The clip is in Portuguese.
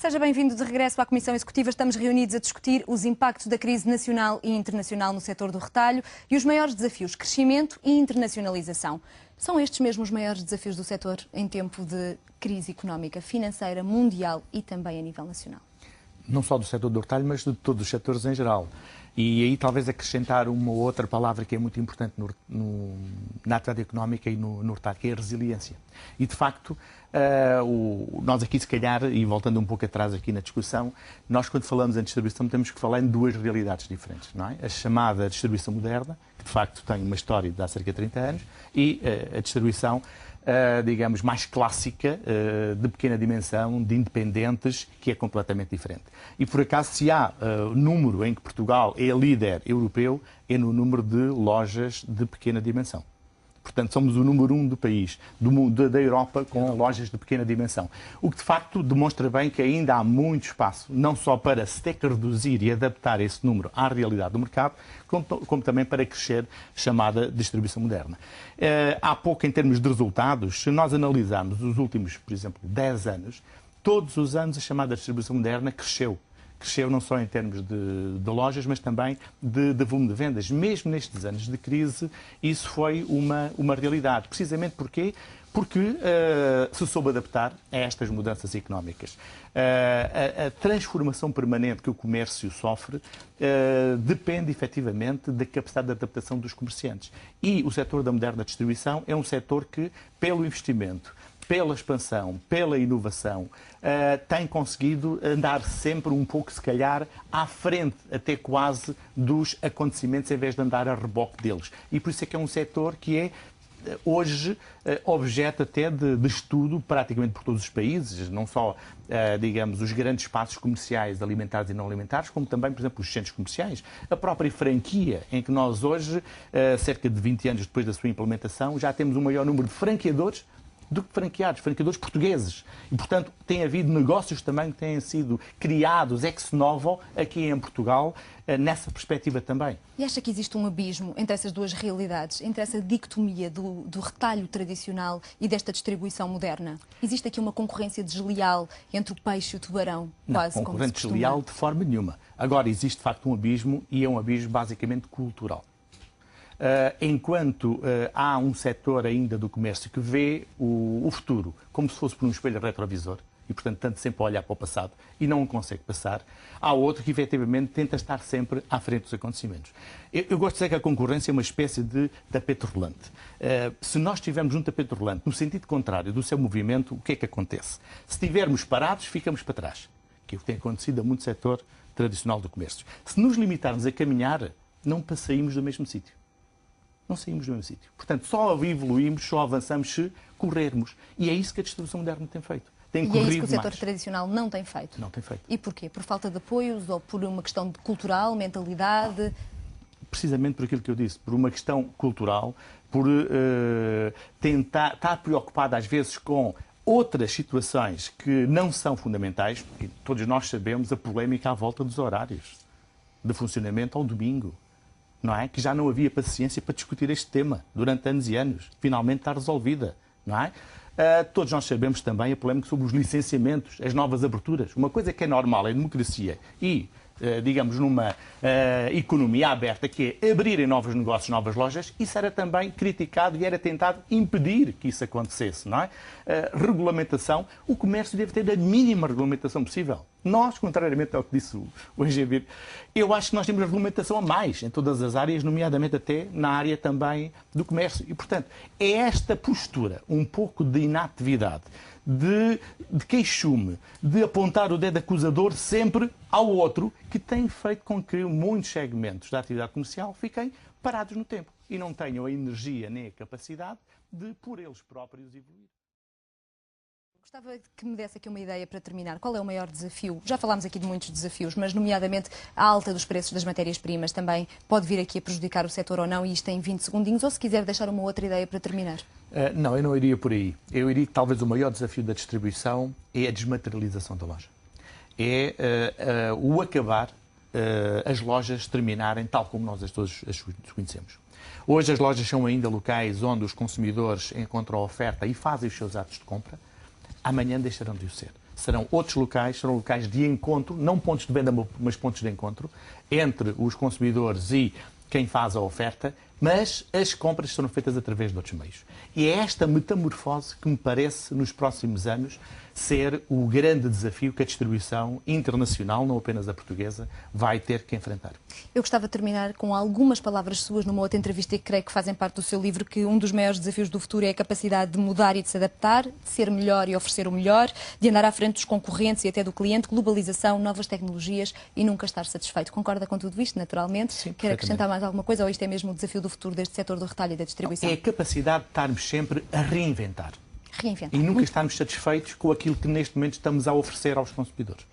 Seja bem-vindo de regresso à Comissão Executiva. Estamos reunidos a discutir os impactos da crise nacional e internacional no setor do retalho e os maiores desafios, crescimento e internacionalização. São estes mesmo os maiores desafios do setor em tempo de crise económica, financeira, mundial e também a nível nacional? Não só do setor do retalho, mas de todos os setores em geral. E aí talvez acrescentar uma outra palavra que é muito importante na atividade económica e no retalho, que é a resiliência. E de facto, nós aqui se calhar, e voltando um pouco atrás aqui na discussão, nós quando falamos em distribuição temos que falar em duas realidades diferentes, não é? A chamada distribuição moderna, que de facto tem uma história de há cerca de 30 anos, e a distribuição digamos, mais clássica, de pequena dimensão, de independentes, que é completamente diferente. E, por acaso, se há número em que Portugal é líder europeu, é no número de lojas de pequena dimensão. Portanto, somos o número 1 do país, da Europa, com lojas de pequena dimensão. O que, de facto, demonstra bem que ainda há muito espaço, não só para se ter que reduzir e adaptar esse número à realidade do mercado, como também para crescer chamada distribuição moderna. Há pouco, em termos de resultados, se nós analisarmos os últimos, por exemplo, 10 anos, todos os anos a chamada distribuição moderna cresceu. Cresceu não só em termos de lojas, mas também de volume de vendas. Mesmo nestes anos de crise, isso foi uma realidade. Precisamente porquê? Porque se soube adaptar a estas mudanças económicas. A transformação permanente que o comércio sofre depende, efetivamente, da capacidade de adaptação dos comerciantes. E o setor da moderna distribuição é um setor que, pelo investimento, pela expansão, pela inovação, tem conseguido andar sempre um pouco, se calhar, à frente, até quase, dos acontecimentos, em vez de andar a reboque deles. E por isso é que é um setor que é, hoje, objeto até de estudo praticamente por todos os países, não só, digamos, os grandes espaços comerciais alimentares e não alimentares, como também, por exemplo, os centros comerciais. A própria franquia, em que nós hoje, cerca de 20 anos depois da sua implementação, já temos um maior número de franqueadores do que franqueadores portugueses. E, portanto, tem havido negócios também que têm sido criados ex novo aqui em Portugal, nessa perspectiva também. E acha que existe um abismo entre essas duas realidades, entre essa dicotomia do retalho tradicional e desta distribuição moderna? Existe aqui uma concorrência desleal entre o peixe e o tubarão? Quase, não, concorrente desleal de forma nenhuma. Agora, existe de facto um abismo e é um abismo basicamente cultural. Enquanto há um setor ainda do comércio que vê o futuro como se fosse por um espelho retrovisor e, portanto, tanto sempre a olhar para o passado e não o consegue passar, há outro que, efetivamente, tenta estar sempre à frente dos acontecimentos. Eu gosto de dizer que a concorrência é uma espécie de tapete rolante. Se nós estivermos num tapete rolante no sentido contrário do seu movimento, o que é que acontece? Se estivermos parados, ficamos para trás, que é o que tem acontecido a muito setor tradicional do comércio. Se nos limitarmos a caminhar, não saímos do mesmo sítio. Não saímos do mesmo sítio. Portanto, só evoluímos, só avançamos se corrermos. E é isso que a distribuição moderna tem feito. Tem corrido mais. E é isso que o setor tradicional não tem feito? Não tem feito. E porquê? Por falta de apoios ou por uma questão de cultural, mentalidade? Precisamente por aquilo que eu disse, por uma questão cultural, por estar preocupado às vezes com outras situações que não são fundamentais, porque todos nós sabemos a polémica à volta dos horários de funcionamento ao domingo. Não é? Que já não havia paciência para discutir este tema durante anos e anos. Finalmente está resolvida. Não é? Todos nós sabemos também a polémica sobre os licenciamentos, as novas aberturas. Uma coisa que é normal em democracia e, digamos, numa economia aberta, que é abrirem novos negócios, novas lojas, isso era também criticado e era tentado impedir que isso acontecesse. Não é? Regulamentação, o comércio deve ter a mínima regulamentação possível. Nós, contrariamente ao que disse o Engenheiro, eu acho que nós temos a regulamentação a mais em todas as áreas, nomeadamente até na área também do comércio. E, portanto, é esta postura, um pouco de inatividade, de queixume, de apontar o dedo acusador sempre ao outro, que tem feito com que muitos segmentos da atividade comercial fiquem parados no tempo e não tenham a energia nem a capacidade de, por eles próprios, evoluir. Gostava que me desse aqui uma ideia para terminar. Qual é o maior desafio? Já falámos aqui de muitos desafios, mas nomeadamente a alta dos preços das matérias-primas também pode vir aqui a prejudicar o setor ou não, e isto em 20 segundinhos, ou se quiser deixar uma outra ideia para terminar. Não, eu não iria por aí. Eu iria que talvez o maior desafio da distribuição é a desmaterialização da loja. É o acabar, as lojas terminarem tal como nós todos as conhecemos. Hoje as lojas são ainda locais onde os consumidores encontram a oferta e fazem os seus atos de compra. Amanhã deixarão de o ser. serão outros locais, serão locais de encontro, não pontos de venda, mas pontos de encontro, entre os consumidores e quem faz a oferta, mas as compras serão feitas através de outros meios. E é esta metamorfose que me parece, nos próximos anos, ser o grande desafio que a distribuição internacional, não apenas a portuguesa, vai ter que enfrentar. Eu gostava de terminar com algumas palavras suas numa outra entrevista, e que creio que fazem parte do seu livro, que um dos maiores desafios do futuro é a capacidade de mudar e de se adaptar, de ser melhor e oferecer o melhor, de andar à frente dos concorrentes e até do cliente, globalização, novas tecnologias e nunca estar satisfeito. Concorda com tudo isto, naturalmente? Sim, quer acrescentar mais alguma coisa ou isto é mesmo o desafio do futuro deste setor do retalho e da distribuição? É a capacidade de estarmos sempre a reinventar. Reinventar. E nunca estarmos satisfeitos com aquilo que neste momento estamos a oferecer aos consumidores.